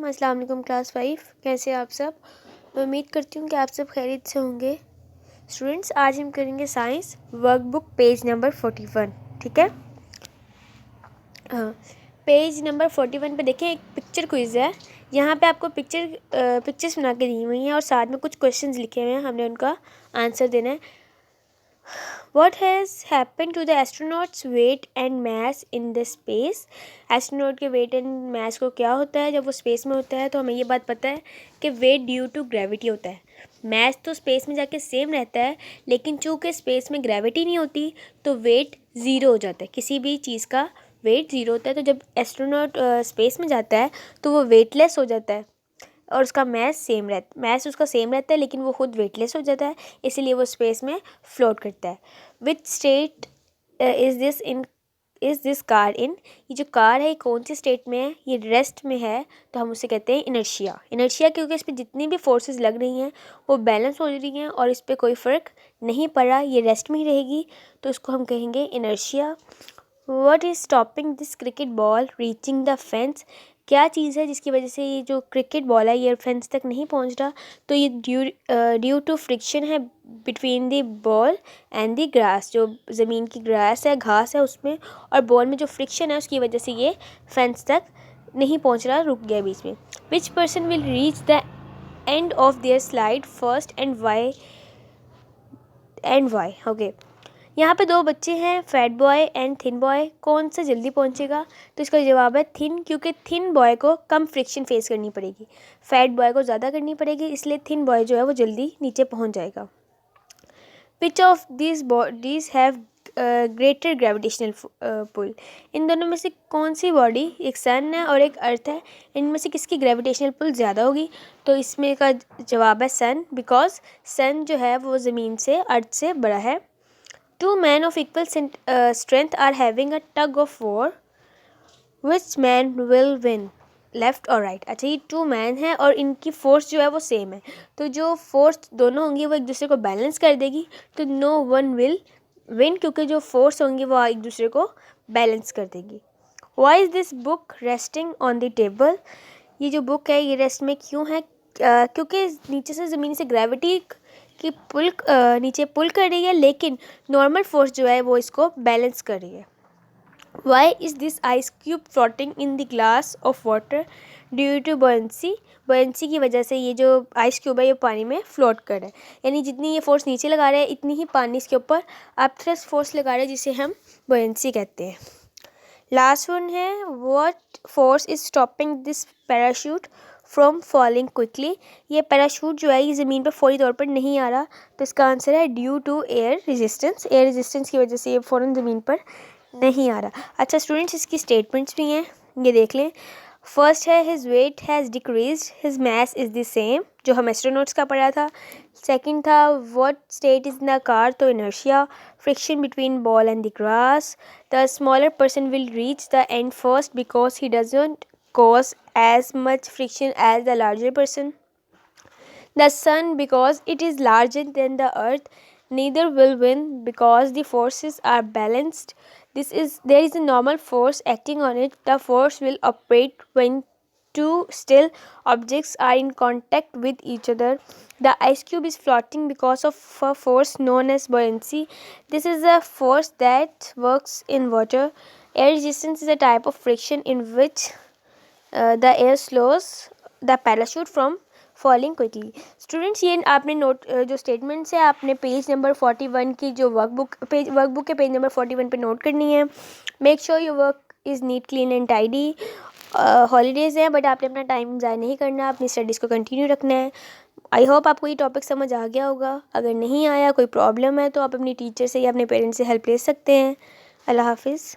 Everyone, अस्सलाम वालेकुम class 5। कैसे आप सब? मैं उम्मीद करती हूँ कि आप सब खैरियत से होंगे। स्टूडेंट्स, आज हम करेंगे साइंस वर्कबुक पेज नंबर 41। ठीक है, हाँ। पेज नंबर 41 पे देखें, एक पिक्चर क्विज़ है। यहाँ पे आपको पिक्चर्स बना के दी हुई हैं और साथ में कुछ क्वेश्चंस लिखे हुए हैं, हमने उनका आंसर देना है। What has happened to the astronauts' weight and mass in the space? Astronaut के वेट एंड मास को क्या होता है जब वो स्पेस में होता है? तो हमें ये बात पता है कि वेट ड्यू टू ग्रेविटी होता है। मास तो स्पेस में जाके सेम रहता है, लेकिन चूँकि स्पेस में ग्रेविटी नहीं होती तो वेट ज़ीरो हो जाता है। किसी भी चीज़ का वेट ज़ीरो होता है। तो जब एस्ट्रोनॉट स्पेस में जाता है तो वो वेटलेस हो जाता है और उसका मैस उसका सेम रहता है, लेकिन वो खुद वेटलेस हो जाता है, इसीलिए वो स्पेस में फ्लोट करता है। Which state is this car in? ये जो कार है ये कौन सी स्टेट में है? ये रेस्ट में है, तो हम उसे कहते हैं इनर्शिया क्योंकि इस पर जितनी भी फोर्सेस लग रही हैं वो बैलेंस हो रही हैं और इस पर कोई फ़र्क नहीं पड़ा, ये रेस्ट में ही रहेगी, तो इसको हम कहेंगे inertia. What is stopping this cricket ball reaching the fence? क्या चीज़ है जिसकी वजह से ये जो क्रिकेट बॉल है ये फेंस तक नहीं पहुंच रहा? तो ये ड्यू टू फ्रिक्शन है between the ball and the grass. जो ज़मीन की ग्रास है, घास है, उसमें और बॉल में जो फ्रिक्शन है उसकी वजह से ये फेंस तक नहीं पहुंच रहा, रुक गया बीच में। Which person will reach the end of their slide first and why? Okay, यहाँ पे दो बच्चे हैं, fat boy and thin boy. कौन सा जल्दी पहुँचेगा? तो इसका जवाब है थिन, क्योंकि थिन बॉय को कम फ्रिक्शन फेस करनी पड़ेगी, फैट बॉय को ज़्यादा करनी पड़ेगी, इसलिए थिन बॉय जो है वो जल्दी नीचे पहुँच जाएगा। Which of this bodies have greater gravitational pull? इन दोनों में से कौन सी बॉडी, एक सन है और एक अर्थ है, इनमें से किसकी ग्रेविटेशनल पुल ज़्यादा होगी? तो इसमें का जवाब है सन, बिकॉज सन जो है वो ज़मीन से, अर्थ से बड़ा है। Two men of equal strength are having a tug of war. Which man will win? Left और राइट। अच्छा, ये टू मैन है और इनकी फोर्स जो है वो सेम है, तो जो फोर्स दोनों होंगी वो एक दूसरे को बैलेंस कर देगी, तो नो वन विल विन, क्योंकि जो फोर्स होंगी वो एक दूसरे को बैलेंस कर देगी। Why is this book resting on the table? ये जो बुक है ये रेस्ट में क्यों है? क्योंकि नीचे से ज़मीन से ग्रेविटी की नीचे पुल कर रही है, लेकिन नॉर्मल फोर्स जो है वो इसको बैलेंस कर रही है। Why is this ice cube floating in the glass of water? Due to buoyancy की वजह से ये जो आइस क्यूब है ये पानी में फ्लोट कर रहा है, यानी जितनी ये फोर्स नीचे लगा रहे हैं इतनी ही पानी इसके ऊपर अपथ्रस्ट फोर्स लगा रहे हैं, जिसे हम बॉयंसी कहते हैं। लास्ट वन है, what force is stopping this parachute from falling quickly? ये पैराशूट जो है ये ज़मीन पर फौरी तौर पर नहीं आ रहा, तो इसका आंसर है ड्यू टू एयर रेजिस्टेंस की वजह से ये फ़ौरन ज़मीन पर नहीं आ रहा। अच्छा स्टूडेंट्स, इसकी स्टेटमेंट्स भी हैं, ये देख लें। फर्स्ट है, his weight has decreased, his mass is the same, जो हम एस्ट्रोनॉट्स का पढ़ा था। सेकंड था, what state is the car? तो inertia, friction between ball and the grass, the smaller person will reach the end first because he doesn't cause as much friction as the larger person. The sun, because it is larger than the earth, neither will win because the forces are balanced. There is a normal force acting on it. The force will operate when two still objects are in contact with each other. The ice cube is floating because of a force known as buoyancy. This is a force that works in water. Air resistance is a type of friction in which the air slows the parachute from falling quickly. Students, ये आपने note जो statements है आपने page number 41 की जो workbook के page number 41 पे note करनी है। Make sure your work is neat, clean and tidy. Holidays हैं बट आपने अपना टाइम ज़ाया नहीं करना, अपनी स्टडीज़ को कंटिन्यू रखना है। आई होप आपको ये टॉपिक समझ आ गया होगा। अगर नहीं आया, कोई प्रॉब्लम है, तो आप अपनी टीचर से या अपने पेरेंट्स से हेल्प ले सकते हैं। अल्लाह हाफिज़।